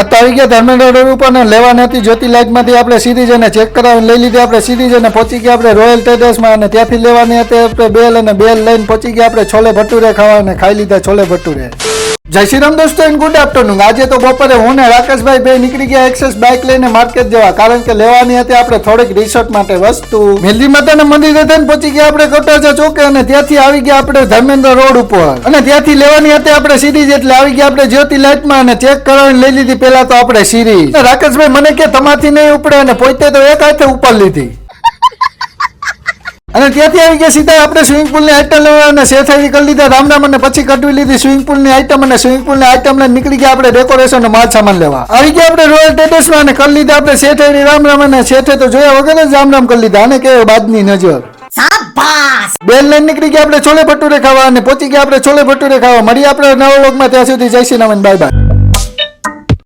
આ તો આવી ગયા ધર્મેન્દ્ર રોડ ઉપર ને લેવાની હતી જ્યોતિ લાઇટમાંથી આપણે સીધી જઈને ચેક કરાવીને લઈ લીધી. આપણે સીધી જઈને પહોંચી ગયા આપણે રોયલ ટ્રેડર્સમાં અને ત્યાંથી લેવાની હતી આપણે બેલ અને બેલ લઈને પહોંચી ગયા આપણે છોલે ભટુરે ખાવા અને ખાઈ લીધા છોલે ભટુરે. જય શ્રી રામ દોસ્તો એન્ડ ગુડ આફ્ટરનૂન. આજે તો બપોરે હું ને રાકેશભાઈ બે નીકળી ગયા એક્સેસ બાઇક લઈને માર્કેટ જવા, કારણ કે લેવાની હતી આપણે થોડીક રિસોર્ટ માટે વસ્તુ. મેલડી માતાના મંદિરે થઈને પહોંચી ગયા આપણે કોટાજા ચોકે અને ત્યાંથી આવી ગયા આપણે ધર્મેન્દ્ર રોડ ઉપર અને ત્યાંથી લેવાની હતી આપણે સીરીઝ, એટલે આવી ગયા આપણે જ્યોતિ લાઇટમાં અને ચેક કરાવીને લઈ લીધી પેલા તો આપણે સીરીઝ. રાકેશભાઈ મને કે તમાથી નહીં ઉપડે અને પોતે તો એક હાથે ઉપર લીધી અને ત્યાંથી આવી ગયા સીધા આપણે સ્વિમિંગ પુલ ની આઈટમ લેવા અને શેઠાઈ કરી લીધા રામ રામ અને પછી કટવી લીધી સ્વિમિંગ પુલ ની આઈટમ અને સ્વિમિંગ પુલ ની આઈટમ લઈને નીકળી ગયા આપણે ડેકોરેશન નો માલ સામાન લેવા. આવી ગયા આપણે રોયલ ટ્રેડર્સમાં અને કરી લીધા આપણે શેઠાઈ રામ રામ અને શેઠે તો જોયા વગર જ રામ રામ કરી લીધા અને કે બાદની નજર. બેલ લઈને નીકળી ગયા આપણે છોલે ભટુરે ખાવા અને પહોંચી ગયા આપણે છોલે ભટુરે ખાવા. મળીએ આપણે નવા વ્લોગમાં, ત્યાં સુધી જય શ્રી રામ, બાય બાય.